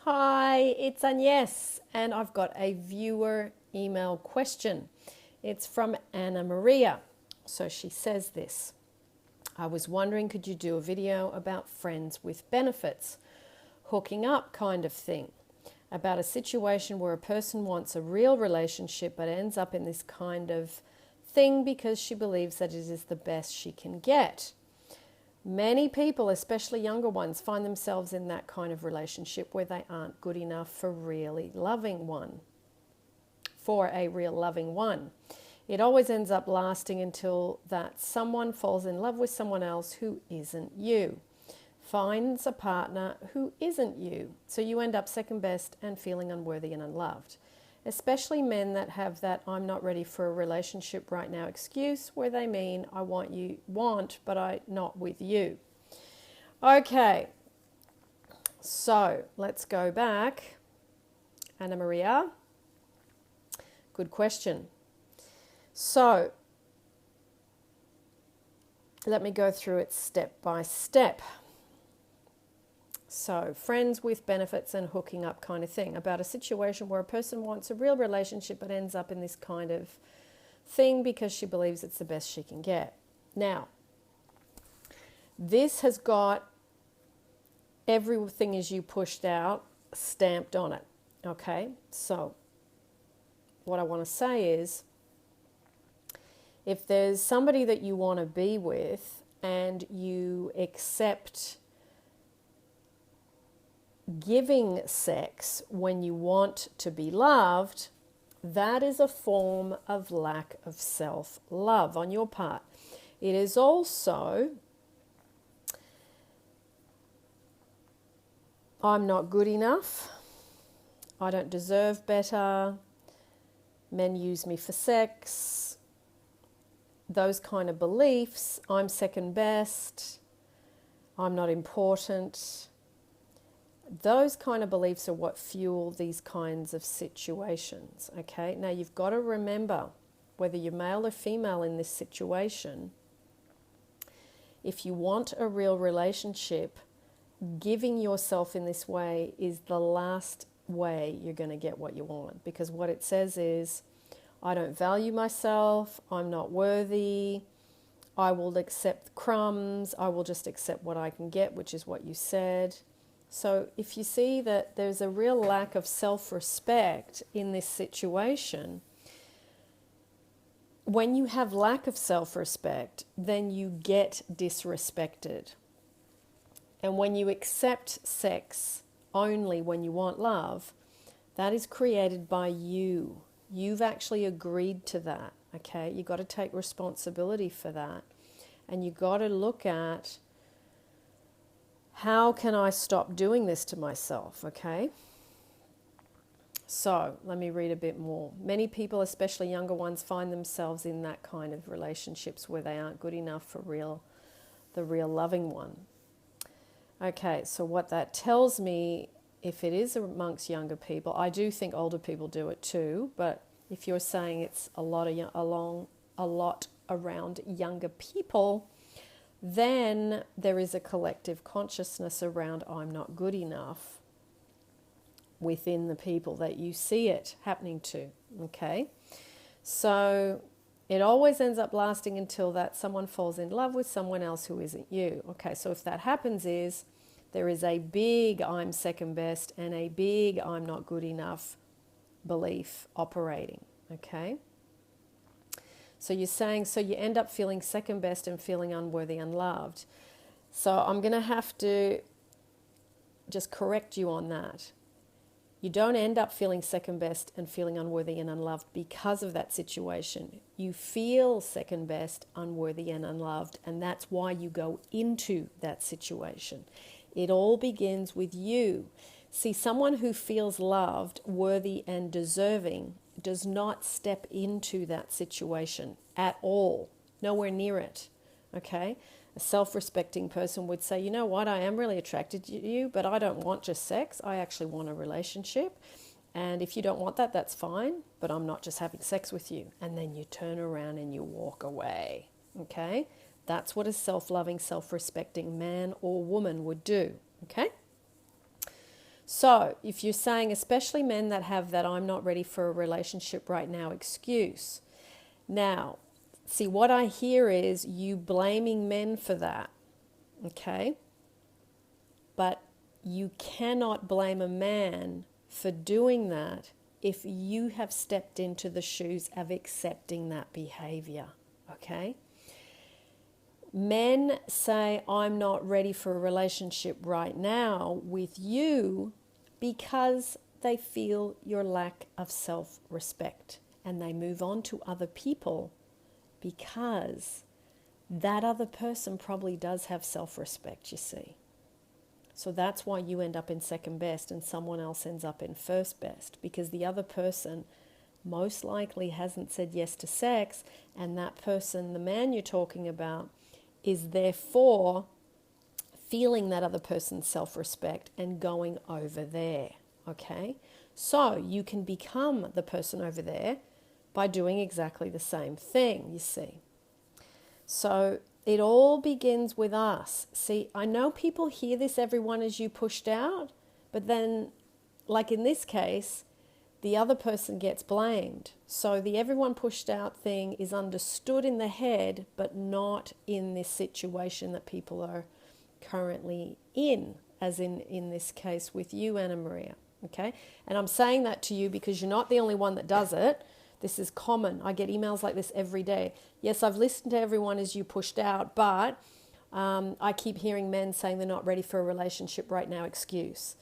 Hi, it's Agnes, and I've got a viewer email question. It's from Anamaria. So she says this: I was wondering, could you do a video about friends with benefits, hooking up kind of thing, about a situation where a person wants a real relationship but ends up in this kind of thing because she believes that it is the best she can get. Many people, especially younger ones, find themselves in that kind of relationship where they aren't good enough for a real loving one. It always ends up lasting until that someone falls in love with someone else who isn't you, finds a partner who isn't you, so you end up second best and feeling unworthy and unloved. Especially men that have that "I'm not ready for a relationship right now" excuse, where they mean "I want, but I'm not with you." Okay, so let's go back. Anamaria, good question. So let me go through it step by step. So, friends with benefits and hooking up kind of thing, about a situation where a person wants a real relationship but ends up in this kind of thing because she believes it's the best she can get. Now, this has got everything as you pushed out stamped on it. Okay, so what I want to say is, if there's somebody that you want to be with and you accept giving sex when you want to be loved, that is a form of lack of self-love on your part. It is also, I'm not good enough, I don't deserve better, men use me for sex, those kind of beliefs, I'm second best, I'm not important. Those kind of beliefs are what fuel these kinds of situations, okay? Now, you've got to remember, whether you're male or female in this situation, if you want a real relationship, giving yourself in this way is the last way you're going to get what you want. Because what it says is, I don't value myself, I'm not worthy, I will accept crumbs, I will just accept what I can get, which is what you said. So if you see that there's a real lack of self-respect in this situation, when you have lack of self-respect, then you get disrespected. And when you accept sex only when you want love, that is created by you. You've actually agreed to that, okay? You've got to take responsibility for that. And you've got to look at, how can I stop doing this to myself, okay? So let me read a bit more. Many people, especially younger ones, find themselves in that kind of relationships where they aren't good enough for the real loving one. Okay, so what that tells me, if it is amongst younger people, I do think older people do it too, but if you're saying it's a lot around younger people, then there is a collective consciousness around I'm not good enough within the people that you see it happening to, okay? So it always ends up lasting until that someone falls in love with someone else who isn't you. Okay, so if that happens, there is a big I'm second best and a big I'm not good enough belief operating, okay? So you're saying, so you end up feeling second best and feeling unworthy, unloved. So I'm going to have to just correct you on that. You don't end up feeling second best and feeling unworthy and unloved because of that situation. You feel second best, unworthy and unloved, and that's why you go into that situation. It all begins with you. See, someone who feels loved, worthy and deserving does not step into that situation at all, nowhere near it, okay? A self-respecting person would say, you know what, I am really attracted to you, but I don't want just sex, I actually want a relationship, and if you don't want that, that's fine, but I'm not just having sex with you. And then you turn around and you walk away, okay? That's what a self-loving, self-respecting man or woman would do, okay? So if you're saying, especially men that have that I'm not ready for a relationship right now excuse. Now, see, what I hear is you blaming men for that, okay? But you cannot blame a man for doing that if you have stepped into the shoes of accepting that behavior, okay? Men say, I'm not ready for a relationship right now with you because they feel your lack of self-respect, and they move on to other people because that other person probably does have self-respect, you see. So that's why you end up in second best and someone else ends up in first best, because the other person most likely hasn't said yes to sex, and that person, the man you're talking about, is therefore feeling that other person's self-respect and going over there, okay? So you can become the person over there by doing exactly the same thing, you see. So it all begins with us. See, I know people hear this, everyone is you pushed out, but then, like in this case, the other person gets blamed. So the everyone pushed out thing is understood in the head, but not in this situation that people are currently in, as in this case with you, Anamaria, okay? And I'm saying that to you because you're not the only one that does it. This is common. I get emails like this every day. Yes, I've listened to everyone as you pushed out, but I keep hearing men saying they're not ready for a relationship right now excuse.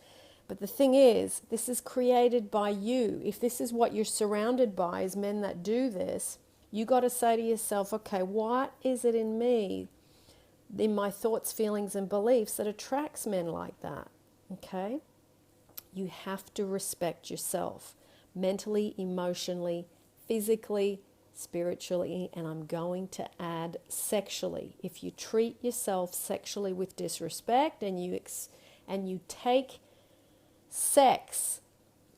But the thing is, this is created by you. If this is what you're surrounded by, is men that do this, you got to say to yourself, okay, what is it in me, in my thoughts, feelings, and beliefs that attracts men like that, okay? You have to respect yourself mentally, emotionally, physically, spiritually, and I'm going to add sexually. If you treat yourself sexually with disrespect and you take sex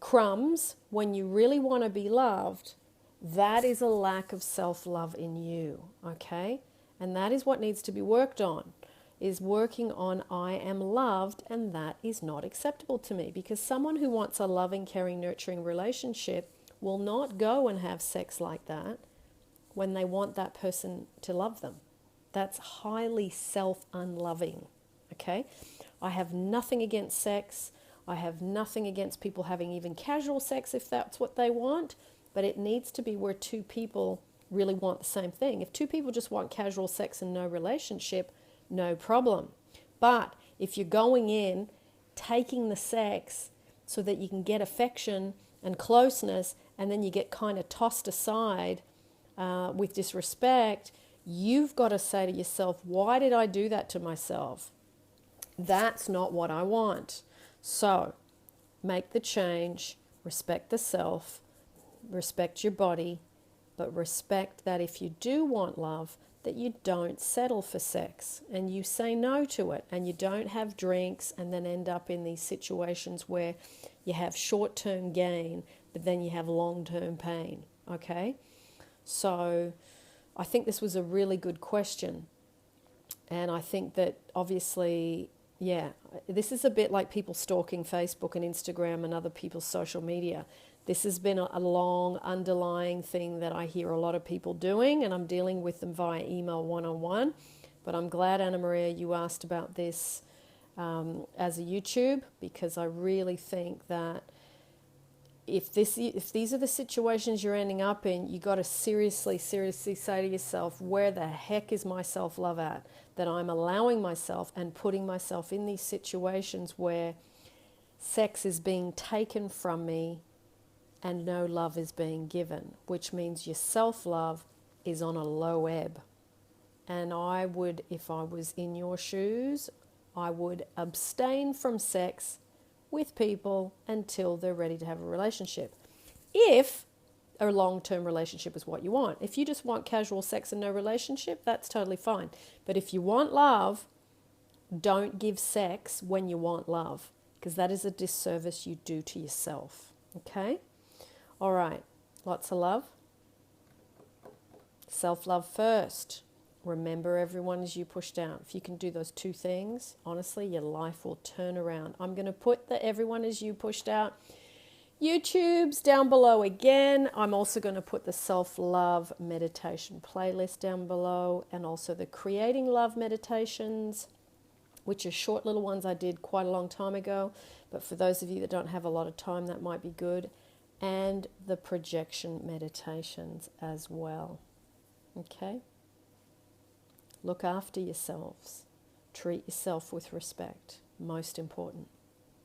crumbs when you really want to be loved, that is a lack of self-love in you, okay? And that is what needs to be worked on, is working on I am loved, and that is not acceptable to me, because someone who wants a loving, caring, nurturing relationship will not go and have sex like that when they want that person to love them. That's highly self-unloving, okay? I have nothing against sex. I have nothing against people having even casual sex if that's what they want, but it needs to be where two people really want the same thing. If two people just want casual sex and no relationship, no problem. But if you're going in, taking the sex so that you can get affection and closeness, and then you get kind of tossed aside with disrespect, you've got to say to yourself, why did I do that to myself? That's not what I want. So make the change, respect the self, respect your body, but respect that if you do want love, that you don't settle for sex and you say no to it, and you don't have drinks and then end up in these situations where you have short-term gain, but then you have long-term pain, okay? So I think this was a really good question. And I think that obviously, yeah, this is a bit like people stalking Facebook and Instagram and other people's social media. This has been a long underlying thing that I hear a lot of people doing, and I'm dealing with them via email one-on-one. But I'm glad, Anamaria, you asked about this as a YouTube, because I really think that if these are the situations you're ending up in, you got to seriously say to yourself, where the heck is my self-love at? That I'm allowing myself and putting myself in these situations where sex is being taken from me and no love is being given, which means your self-love is on a low ebb. And I would, if I was in your shoes, I would abstain from sex with people until they're ready to have a relationship. If a long-term relationship is what you want. If you just want casual sex and no relationship, that's totally fine. But if you want love, don't give sex when you want love, because that is a disservice you do to yourself. Okay? All right. Lots of love. Self-love first. Remember everyone as you pushed out. If you can do those two things, honestly, your life will turn around. I'm going to put the everyone as you pushed out YouTubes down below again. I'm also going to put the self-love meditation playlist down below, and also the creating love meditations, which are short little ones I did quite a long time ago. But for those of you that don't have a lot of time, that might be good. And the projection meditations as well. Okay? Look after yourselves. Treat yourself with respect. Most important.